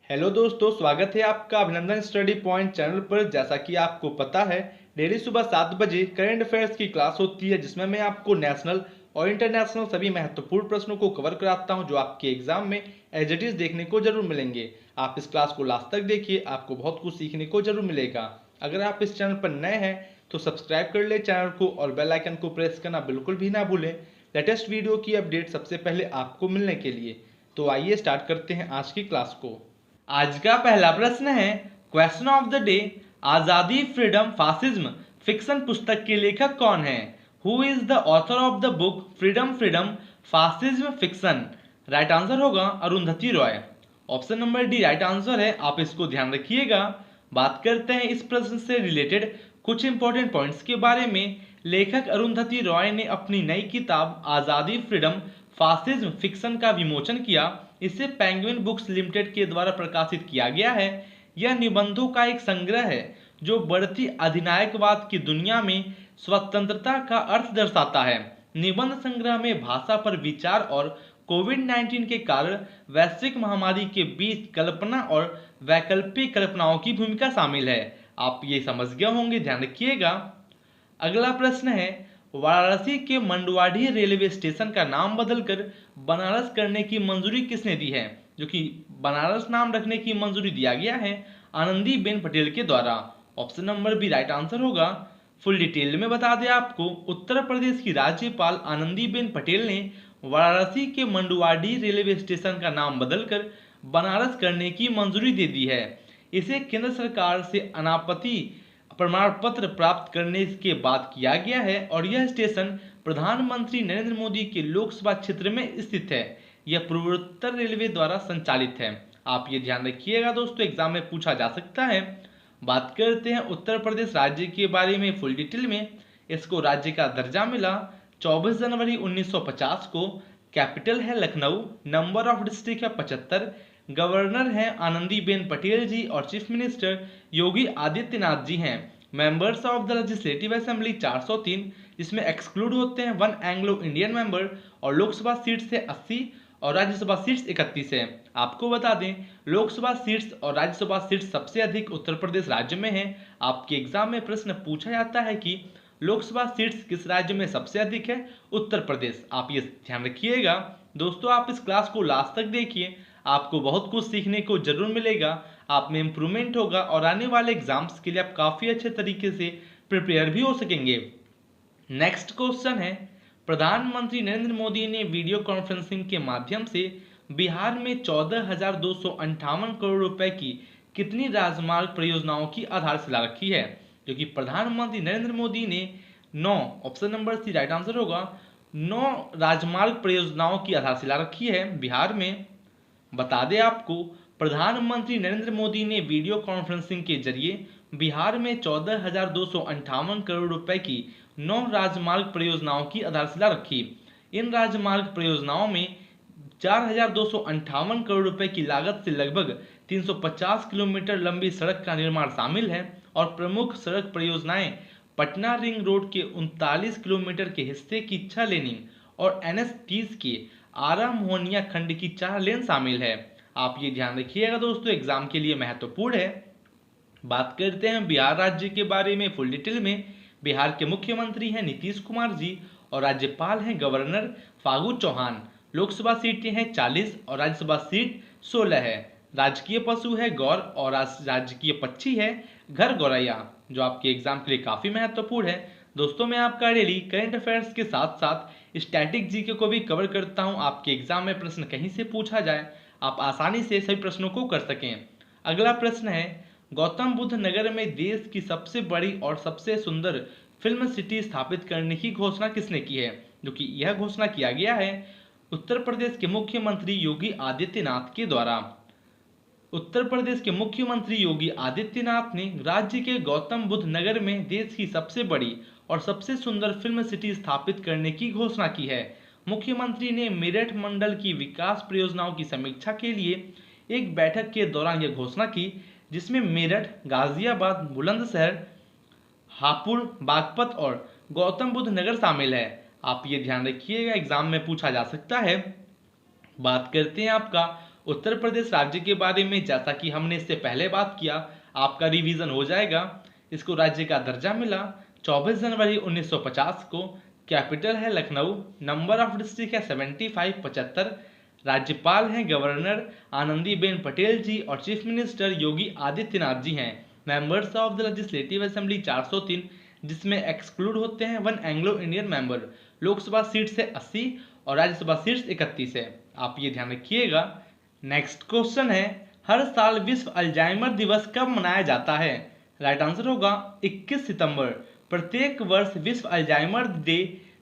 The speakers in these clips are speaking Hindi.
हेलो दोस्तों, स्वागत है आपका अभिनंदन स्टडी पॉइंट चैनल पर। जैसा कि आपको पता है, डेली सुबह 7 बजे करंट अफेयर्स की क्लास होती है, जिसमें मैं आपको नेशनल और इंटरनेशनल सभी महत्वपूर्ण प्रश्नों को कवर कराता हूं, जो आपके एग्जाम में एज इट इज देखने को जरूर मिलेंगे। आप इस क्लास को लास्ट तक देखिए, आपको बहुत कुछ सीखने को जरूर मिलेगा। अगर आप इस चैनल पर नए हैं तो सब्सक्राइब कर ले चैनल को और बेल आइकन को प्रेस करना बिल्कुल भी ना भूलें, लेटेस्ट वीडियो की अपडेट सबसे पहले आपको मिलने के लिए। तो आइए स्टार्ट करते हैं आज की क्लास को। आज का पहला प्रश्न है, क्वेश्चन ऑफ द डे, आजादी फ्रीडम फासिज्म फिक्शन पुस्तक के लेखक कौन है? Who is the author of the book freedom freedom fascism fiction? Right answer होगा Arundhati Roy. Option number D right answer है, आप इसको ध्यान रखिएगा। बात करते हैं इस प्रश्न से रिलेटेड कुछ इंपॉर्टेंट पॉइंट्स के बारे में। लेखक अरुंधति रॉय ने अपनी नई किताब आजादी फ्रीडम फासिज्म फिक्शन का विमोचन किया। इसे पेंगुइन बुक्स लिमिटेड के द्वारा प्रकाशित किया गया है। यह निबंधों का एक संग्रह है जो बढ़ती अधिनायकवाद की दुनिया में स्वतंत्रता का अर्थ दर्शाता है। निबंध संग्रह में भाषा पर विचार और कोविड-19 के कारण वैश्विक महामारी के बीच कल्पना और वैकल्पिक कल्पनाओं की भूमिका शामिल है। आप ये समझ गए होंगे, ध्यान रखिएगा। अगला प्रश्न है, वाराणसी के मंडुआडीह रेलवे स्टेशन का नाम बदलकर बनारस करने की मंजूरी किसने दी है? जो कि बनारस नाम रखने की मंजूरी दिया गया है आनंदीबेन पटेल के द्वारा। Option number B right answer होगा। फुल डिटेल में बता दें आपको, उत्तर प्रदेश की राज्यपाल आनंदीबेन पटेल ने वाराणसी के मंडुआडीह रेलवे स्टेशन का नाम बदलकर बनारस करने की मंजूरी दे दी है। इसे केंद्र सरकार से अनापत्ति प्रमाण पत्र प्राप्त करने के बाद किया गया है और यह स्टेशन प्रधानमंत्री नरेंद्र मोदी के लोकसभा क्षेत्र में स्थित है। यह पूर्वोत्तर रेलवे द्वारा संचालित है। आप ये ध्यान रखिएगा दोस्तों, एग्जाम में पूछा जा सकता है। बात करते हैं उत्तर प्रदेश राज्य के बारे में फुल डिटेल में। इसको राज्य का दर्जा मिला 24 जनवरी 1950 को। कैपिटल है लखनऊ। नंबर ऑफ डिस्ट्रिक्ट है 75। गवर्नर हैं आनंदीबेन पटेल जी और चीफ मिनिस्टर योगी आदित्यनाथ जी हैं। Members of the legislative assembly 403, जिसमें एक्सक्लूड होते हैं 1 एंग्लो इंडियन मेंबर, और लोकसभा सीट्स है 80 और राज्यसभा सीट्स 31 है। आपको बता दें, लोकसभा सीट्स और राज्यसभा सीट्स सबसे अधिक उत्तर प्रदेश राज्य में है। आपके एग्जाम में प्रश्न पूछा जाता है कि लोकसभा सीट्स किस राज्य में सबसे अधिक है? उत्तर प्रदेश। आप ये ध्यान रखिएगा दोस्तों। आप इस क्लास को लास्ट तक देखिए, आपको बहुत कुछ सीखने को जरूर मिलेगा, आप में इंप्रूवमेंट होगा और आने वाले एग्जाम्स के लिए आप काफ़ी अच्छे तरीके से प्रिपेयर भी हो सकेंगे। नेक्स्ट क्वेश्चन है, प्रधानमंत्री नरेंद्र मोदी ने वीडियो कॉन्फ्रेंसिंग के माध्यम से बिहार में 14,258 करोड़ रुपए की कितनी राजमार्ग परियोजनाओं की आधारशिला रखी है? जो कि प्रधानमंत्री नरेंद्र मोदी ने 9, option number C right answer होगा, 9 राजमार्ग परियोजनाओं की आधारशिला रखी है बिहार में। बता दें आपको, प्रधानमंत्री नरेंद्र मोदी ने वीडियो कॉन्फ्रेंसिंग के जरिए बिहार में 14,258 करोड़ रुपए की 9 राजमार्ग परियोजनाओं की आधारशिला रखी। इन राजमार्ग परियोजनाओं में 4,258 करोड़ रुपए की लागत से लगभग 350 किलोमीटर लंबी सड़क का निर्माण शामिल है और प्रमुख सड़क परियोजनाएं पटना रिंग रोड के 39 किलोमीटर के हिस्से की 6 लेनिंग और NH30 के आरा मोहनिया खंड की 4 लेन शामिल है। आप ये ध्यान रखिएगा दोस्तों, एग्जाम के लिए महत्वपूर्ण है। बात करते हैं बिहार राज्य के बारे में फुल डिटेल में। बिहार के मुख्यमंत्री हैं नीतीश कुमार जी और राज्यपाल हैं गवर्नर फागू चौहान। लोकसभा सीटें हैं 40 और राज्यसभा सीट 16 है। राजकीय पशु है गौर और राजकीय पक्षी है घर गौरैया, जो आपके एग्जाम के लिए काफी महत्वपूर्ण है। दोस्तों, मैं आपका डेली करंट अफेयर्स के साथ साथ स्टैटिक जीके को भी कवर करता हूं। आपके एग्जाम में प्रश्न कहीं से पूछा जाए, आप आसानी से सभी प्रश्नों को कर सकें। अगला प्रश्न है, गौतम बुद्ध नगर में देश की सबसे बड़ी और सबसे सुंदर फिल्म सिटी स्थापित करने की घोषणा किसने की है? जो कि यह घोषणा किया गया है उत्तर प्रदेश के मुख्यमंत्री योगी आदित्यनाथ के द्वारा। उत्तर प्रदेश के मुख्यमंत्री योगी आदित्यनाथ ने राज्य के गौतम बुद्ध नगर में देश की सबसे बड़ी और सबसे सुंदर फिल्म सिटी स्थापित करने की घोषणा की है। मुख्यमंत्री ने मेरठ मंडल की विकास परियोजनाओं की समीक्षा के लिए एक बैठक के दौरान यह घोषणा की, जिसमें मेरठ, गाजियाबाद, बुलंदशहर, हापुड़, बागपत और गौतम बुद्ध नगर शामिल है। आप ये ध्यान रखिएगा, एग्जाम में पूछा जा सकता है। बात करते हैं आपका उत्तर प्रदेश राज्य के बारे में जैसा कि हमने इससे पहले बात किया, आपका रिवीजन हो जाएगा। इसको राज्य का दर्जा मिला 24 जनवरी 1950 को। कैपिटल है लखनऊ। नंबर ऑफ डिस्ट्रिक्ट है 75 75। राज्यपाल हैं गवर्नर आनंदीबेन पटेल जी और चीफ मिनिस्टर योगी आदित्यनाथ जी हैं। Members of the legislative assembly 403, जिसमें एक्सक्लूड होते हैं 1 Anglo Indian member. Lok Sabha seats है 80 और राज्यसभा सीट्स 31 है। आप ये ध्यान रखिएगा। नेक्स्ट क्वेश्चन है, हर साल विश्व अल्जाइमर दिवस कब मनाया जाता है? राइट आंसर होगा 21 सितंबर। प्रत्येक वर्ष विश्व अल्जाइमर डे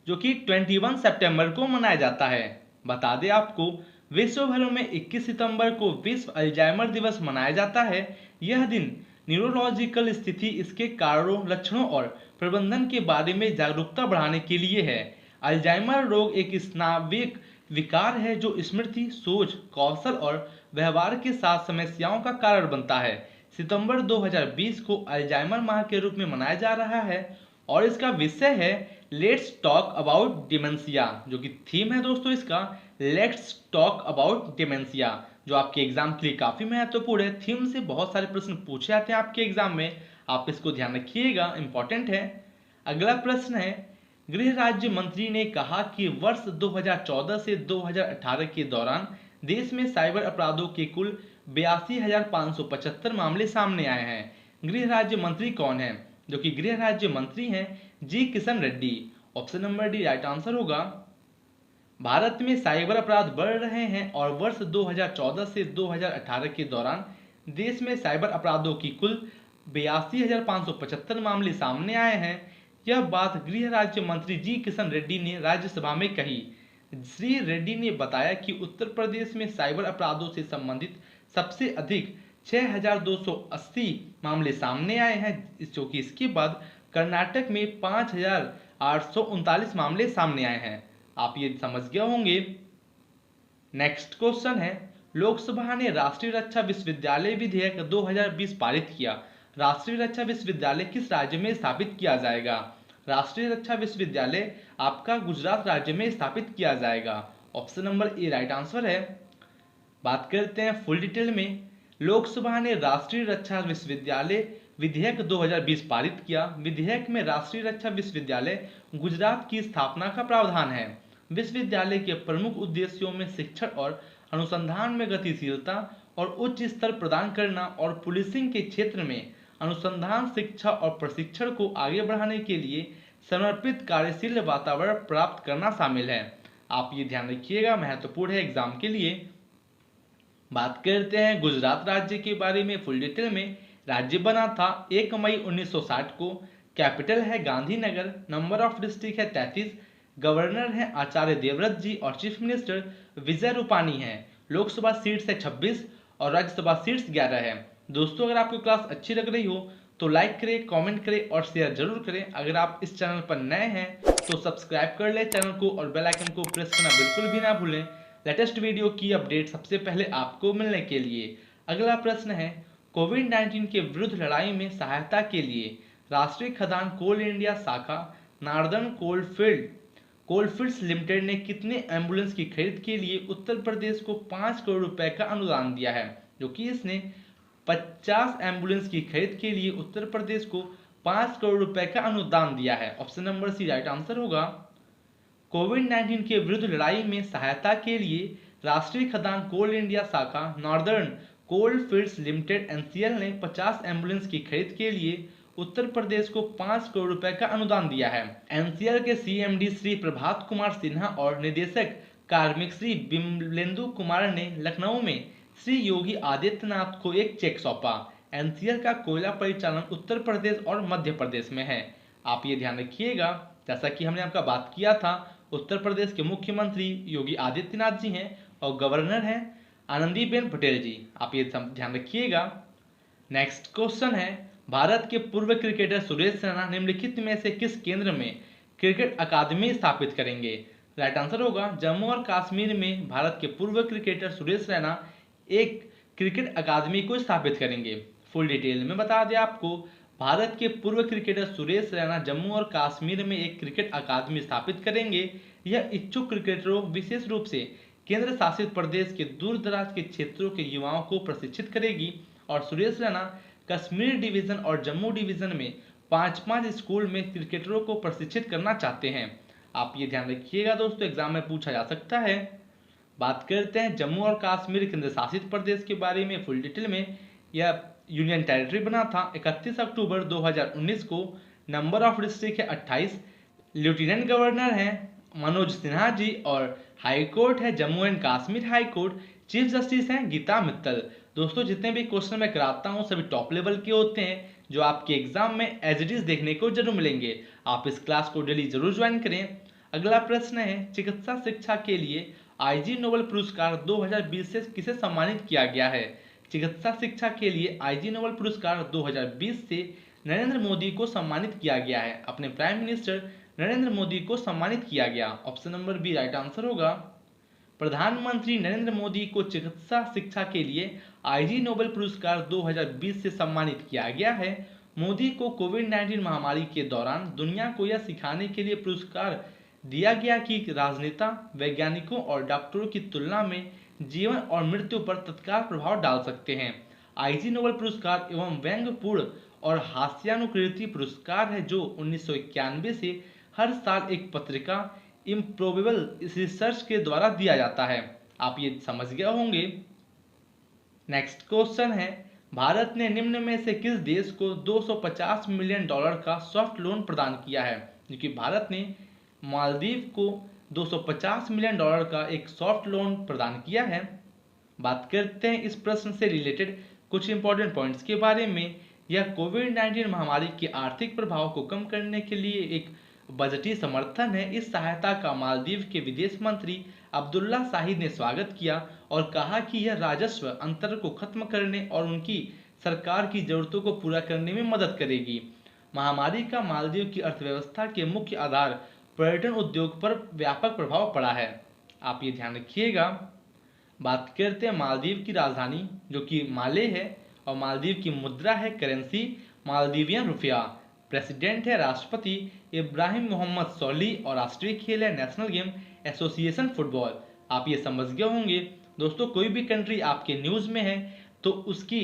जो कि 21 सितंबर को मनाया जाता है। बता दें आपको, विश्व भर में 21 सितंबर को विश्व अल्जाइमर दिवस मनाया जाता है। यह दिन न्यूरोलॉजिकल स्थिति, इसके कारणों, लक्षणों और प्रबंधन के बारे में जागरूकता बढ़ाने के लिए है। अल्जाइमर रोग एक स्नाविक विकार है जो स्मृति, सोच, कौशल और व्यवहार के साथ समस्याओं का कारण बनता है। सितंबर 2020 को अल्जाइमर माह के रूप में मनाया जा रहा है और इसका विषय है लेट्स टॉक अबाउट डिमेंशिया, जो कि थीम है दोस्तों इसका लेट्स टॉक अबाउट डिमेंशिया, जो आपके एग्जाम के लिए काफी महत्वपूर्ण है। थीम से बहुत सारे प्रश्न पूछे जाते हैं आपके एग्जाम में, आप इसको ध्यान रखिएगा, इंपॉर्टेंट है। अगला प्रश्न है, गृह राज्य मंत्री ने कहा कि वर्ष 2014 से 2018 के दौरान देश में साइबर अपराधों के कुल 82,575 मामले सामने आए हैं। गृह राज्य मंत्री कौन है? जो कि गृह राज्य मंत्री हैं G Kishan Reddy. Option number D right answer होगा। भारत में साइबर अपराध बढ़ रहे हैं और वर्ष 2014 से 2018 के दौरान देश में साइबर अपराधों की कुल 82,575 मामले सामने आए हैं। यह बात गृह राज्य मंत्री जी किशन रेड्डी ने राज्यसभा में कही। श्री रेड्डी ने बताया कि उत्तर प्रदेश में साइबर अपराधों से संबंधित सबसे अधिक 6,280 मामले सामने आए हैं, जो कि इसके बाद कर्नाटक में 5,839 मामले सामने आए हैं। आप ये समझ गए होंगे। नेक्स्ट क्वेश्चन है, लोकसभा ने राष्ट्रीय रक्षा विश्वविद्यालय विधेयक 2020 पारित किया। राष्ट्रीय रक्षा विश्वविद्यालय किस राज्य में स्थापित किया जाएगा? राष्ट्रीय रक्षा विश्वविद्यालय आपका गुजरात राज्य में स्थापित किया जाएगा। Option number A right answer है। बात करते हैं फुल डिटेल में। लोकसभा ने राष्ट्रीय रक्षा विश्वविद्यालय विधेयक 2020 पारित किया। विधेयक में राष्ट्रीय रक्षा विश्वविद्यालय गुजरात की स्थापना का प्रावधान है। विश्वविद्यालय के प्रमुख उद्देश्यों में शिक्षण और अनुसंधान में गतिशीलता और उच्च स्तर प्रदान करना और पुलिसिंग के क्षेत्र में अनुसंधान, शिक्षा और प्रशिक्षण को आगे बढ़ाने के लिए समर्पित कार्यशील वातावरण प्राप्त करना शामिल है। आप ये ध्यान रखिएगा, महत्वपूर्ण है एग्जाम के लिए। बात करते हैं गुजरात राज्य के बारे में फुल डिटेल में। राज्य बना था 1 मई 1960 को। कैपिटल है गांधीनगर। नंबर ऑफ डिस्ट्रिक्ट है 33। गवर्नर हैं आचार्य देवव्रत जी और चीफ मिनिस्टर विजय रूपानी हैं। लोकसभा सीट्स है 26 और राज्यसभा सीट्स 11 है। दोस्तों, अगर आपको क्लास अच्छी लग रही हो तो लाइक करें, कमेंट करें और शेयर जरूर करें। अगर आप इस चैनल पर नए हैं तो सब्सक्राइब कर लें चैनल को और बेल आइकन को प्रेस करना बिल्कुल भी ना भूलें लेटेस्ट वीडियो की अपडेट सबसे पहले आपको मिलने के लिए। अगला प्रश्न है, कोविड-19 के विरुद्ध लड़ाई में सहायता के लिए राष्ट्रीय खदान कोल इंडिया शाखा नार्दर्न कोलफील्ड्स लिमिटेड ने कितने एम्बुलेंस की खरीद के लिए उत्तर प्रदेश को 5 करोड़ रुपए का अनुदान दिया है? जो कि इसने 50 एम्बुलेंस की खरीद के लिए उत्तर प्रदेश को 5 करोड़ रुपए का अनुदान दिया है। Option number C right answer होगा। कोविड-19 के विरुद्ध लड़ाई में सहायता के लिए राष्ट्रीय खदान कोल इंडिया शाखा नॉर्दर्न कोलफील्ड्स लिमिटेड एनसीएल ने 50 एम्बुलेंस की खरीद के लिए उत्तर प्रदेश को 5 करोड़ रुपए का अनुदान दिया है। एनसीएल के सीएमडी श्री प्रभात कुमार सिन्हा और निदेशक कार्मिक श्री बिमलेंदु कुमार ने लखनऊ में श्री योगी आदित्यनाथ को एक चेक सौंपा। एनसीएल का कोयला परिचालन उत्तर प्रदेश और मध्य प्रदेश में है। आप ये ध्यान रखिएगा। जैसा कि हमने आपका बात किया था, उत्तर प्रदेश के मुख्यमंत्री योगी आदित्यनाथ जी हैं और गवर्नर हैं आनंदीबेन पटेल जी। आप ये ध्यान रखिएगा। नेक्स्ट क्वेश्चन है, भारत के पूर्व क्रिकेटर सुरेश रैना निम्नलिखित में से किस केंद्र में क्रिकेट अकादमी स्थापित करेंगे? राइट आंसर होगा जम्मू और कश्मीर में भारत के पूर्व क्रिकेटर सुरेश रैना एक क्रिकेट अकादमी को स्थापित करेंगे। फुल डिटेल में बता दें आपको, भारत के पूर्व क्रिकेटर सुरेश रैना जम्मू और कश्मीर में एक क्रिकेट अकादमी स्थापित करेंगे। यह इच्छुक क्रिकेटरों, विशेष रूप से केंद्र शासित प्रदेश के दूर दराज के क्षेत्रों के युवाओं को प्रशिक्षित करेगी। और सुरेश रैना कश्मीर डिवीजन और जम्मू डिवीजन में 5-5 स्कूल में क्रिकेटरों को प्रशिक्षित करना चाहते हैं। आप ये ध्यान रखिएगा दोस्तों, एग्जाम में पूछा जा सकता है। बात करते हैं जम्मू और कश्मीर केंद्र शासित प्रदेश के बारे में फुल डिटेल में। यह यूनियन टेरिटरी बना था 31 अक्टूबर 2019 को। नंबर ऑफ डिस्ट्रिक्ट है 28। लेफ्टिनेंट गवर्नर हैं मनोज सिन्हा जी और हाई कोर्ट है Jammu and Kashmir high court. Chief justice हैं गीता मित्तल। दोस्तों जितने भी क्वेश्चन मैं कराता हूँ सभी टॉप लेवल के होते हैं जो आपके एग्जाम में एज इट इज देखने को जरूर मिलेंगे। आप इस क्लास को डेली जरूर ज्वाइन करें। अगला प्रश्न है चिकित्सा शिक्षा के लिए आईजी नोबेल पुरस्कार 2020 से किसे सम्मानित किया गया है। चिकित्सा शिक्षा के लिए आईजी नोबेल पुरस्कार 2020 से नरेंद्र मोदी को सम्मानित किया गया है। अपने प्राइम मिनिस्टर नरेंद्र मोदी को सम्मानित किया गया। Option number B right answer होगा। प्रधानमंत्री नरेंद्र मोदी को चिकित्सा शिक्षा के लिए आईजी नोबेल पुरस्कार 2020 से सम्मानित किया गया है। मोदी को कोविड-19 महामारी के दौरान दुनिया को यह सिखाने के लिए पुरस्कार दिया गया कि राजनेता, वैज्ञानिकों और डॉक्टरों की तुलना में जीवन और मृत्यु पर तत्काल प्रभाव डाल सकते हैं। आईजी नोबेल पुरस्कार एवं व्यंग्यपूर्ण और हास्यानुकृति पुरस्कार है जो 1991 से हर साल एक पत्रिका इम्प्रोबेबल रिसर्च के द्वारा दिया जाता है। आप ये समझ गए होंगे। नेक्स्ट क्वेश्चन है भारत ने निम्न में से किस देश को $250 मिलियन का सॉफ्ट लोन प्रदान किया है। क्योंकि भारत ने मालदीव को $250 मिलियन का एक सॉफ्ट लोन प्रदान किया है। बात करते हैं इस प्रश्न से रिलेटेड कुछ इंपॉर्टेंट पॉइंट्स के बारे में। यह कोविड-19 महामारी के आर्थिक प्रभाव को कम करने के लिए एक बजटीय समर्थन है। इस सहायता का मालदीव के विदेश मंत्री अब्दुल्ला शाहिद ने स्वागत किया और कहा कि यह राजस्व अंतर को खत्म करने और उनकी सरकार की जरूरतों को पूरा करने में मदद करेगी। महामारी का मालदीव की अर्थव्यवस्था के मुख्य आधार पर्यटन उद्योग पर व्यापक प्रभाव पड़ा है। आप ये ध्यान रखिएगा। बात करते हैं मालदीव की राजधानी जो कि माले है और मालदीव की मुद्रा है करेंसी मालदीवियन रुपया। प्रेसिडेंट है राष्ट्रपति इब्राहिम मोहम्मद सोली और राष्ट्रीय खेल है नेशनल गेम एसोसिएशन फुटबॉल। आप ये समझ गए होंगे दोस्तों, कोई भी कंट्री आपके न्यूज में है तो उसकी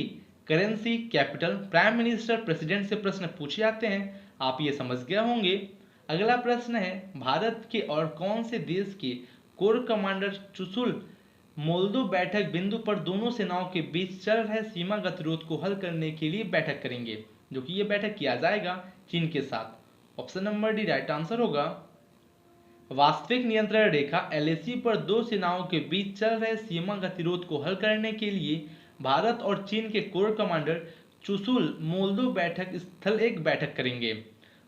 currency, capital, prime minister, president से प्रश्न पूछे जाते हैं। आप ये समझ गए होंगे। अगला प्रश्न है भारत के और कौन से देश के कोर कमांडर चुशुल मोल्दो बैठक बिंदु पर दोनों सेनाओं के बीच चल रहे सीमा गतिरोध को हल करने के लिए बैठक करेंगे, जो कि ये बैठक किया जाएगा चीन के साथ। Option number D right answer होगा। वास्तविक नियंत्रण रेखा एलएसी पर दो सेनाओं के बीच चल रहे सीमा गतिरोध को हल करने के लिए भारत और चीन के कोर कमांडर चुशुल मोल्दो बैठक स्थल एक बैठक करेंगे।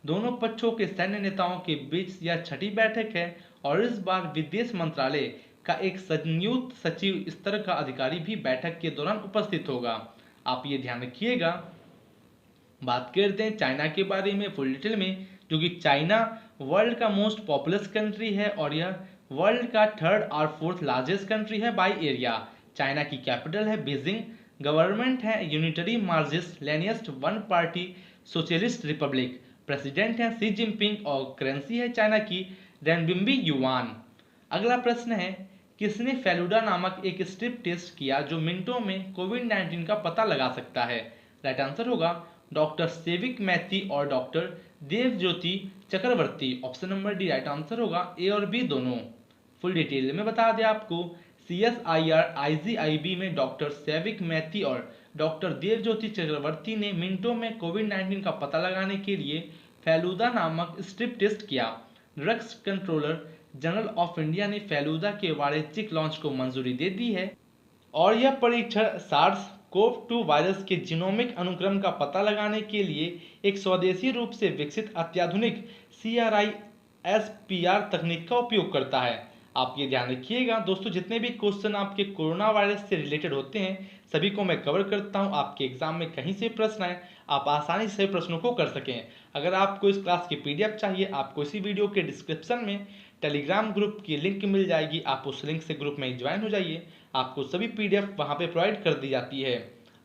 दोनों पक्षों के सैन्य नेताओं के बीच यह छठी बैठक है और इस बार विदेश मंत्रालय का एक संयुक्त सचिव स्तर का अधिकारी भी बैठक के दौरान उपस्थित होगा। आप ये ध्यान रखिएगा। बात करते हैं चाइना के बारे में फुल डिटेल में, जो कि चाइना वर्ल्ड का मोस्ट पॉपुलस कंट्री है और यह वर्ल्ड का 3rd और 4th लार्जेस्ट कंट्री है बाय एरिया। चाइना की कैपिटल है बीजिंग। गवर्नमेंट है unitary Marxist Leninist one party socialist Republic. President है शी जिनपिंग और करेंसी है चाइना की रेनबिंबी युआन। अगला प्रश्न है किसने फेलुडा नामक एक स्ट्रिप टेस्ट किया जो मिनटों में कोविड-19 का पता लगा सकता है। राइट आंसर होगा डॉक्टर सेविक मैथी और doctor Devjyoti Chakraborty. Option number D right answer होगा। ए और बी दोनों। फुल डिटेल में बता दें आपको, CSIR IGIB में डॉक्टर सेविक मैथी और डॉक्टर देवज्योति चक्रवर्ती ने मिनटों में कोविड-19 का पता लगाने के लिए फेलुदा नामक स्ट्रिप टेस्ट किया। Drugs controller general of India ने फेलुदा के वाणिज्यिक लॉन्च को मंजूरी दे दी है और यह परीक्षण SARS-CoV-2 वायरस के जीनोमिक अनुक्रम का पता लगाने के लिए एक स्वदेशी रूप से विकसित अत्याधुनिक CRISPR तकनीक का उपयोग करता है। आप ये ध्यान रखिएगा दोस्तों, जितने भी क्वेश्चन आपके कोरोना वायरस से रिलेटेड होते हैं सभी को मैं कवर करता हूं। आपके एग्जाम में कहीं से प्रश्न आए आप आसानी से प्रश्नों को कर सकें। अगर आपको इस क्लास की PDF चाहिए, आपको इसी वीडियो के डिस्क्रिप्शन में टेलीग्राम ग्रुप की लिंक मिल जाएगी। आप उस लिंक से ग्रुप में ज्वाइन हो जाइए, आपको सभी PDF वहां पे प्रोवाइड कर दी जाती है।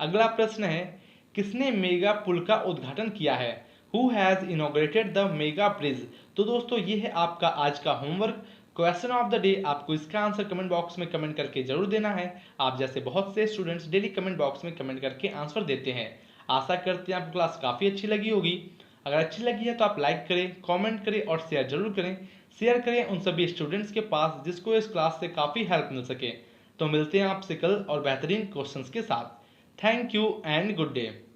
अगला प्रश्न है किसने मेगा पुल का उद्घाटन किया है। Who has inaugurated the mega bridge. तो दोस्तों ये है आपका आज का homework. Question of the day आपको इसका आंसर कमेंट बॉक्स में कमेंट करके जरूर देना है। आप जैसे बहुत से स्टूडेंट्स डेली कमेंट बॉक्स में कमेंट करके आंसर देते हैं। आशा करते हैं आपको क्लास काफ़ी अच्छी लगी होगी। अगर अच्छी लगी है तो आप लाइक करें, कमेंट करें और शेयर जरूर करें। शेयर करें उन सभी स्टूडेंट्स के पास जिसको इस क्लास से काफ़ी हेल्प मिल सके। तो मिलते हैं आपसे कल और बेहतरीन क्वेश्चंस के साथ। Thank you and good day.